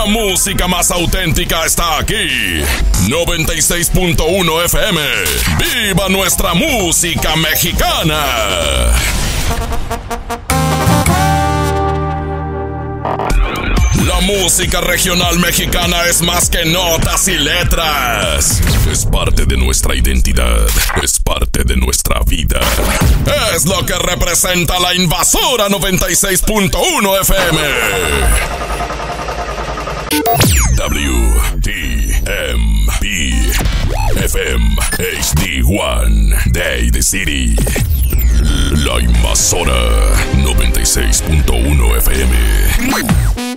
La música más auténtica está aquí. 96.1 FM. ¡Viva nuestra música mexicana! La música regional mexicana es más que notas y letras. Es parte de nuestra identidad. Es parte de nuestra vida. Es lo que representa la Invasora 96.1 FM. WTMP FM HD1 Day the City. La Invasora 96.1 FM.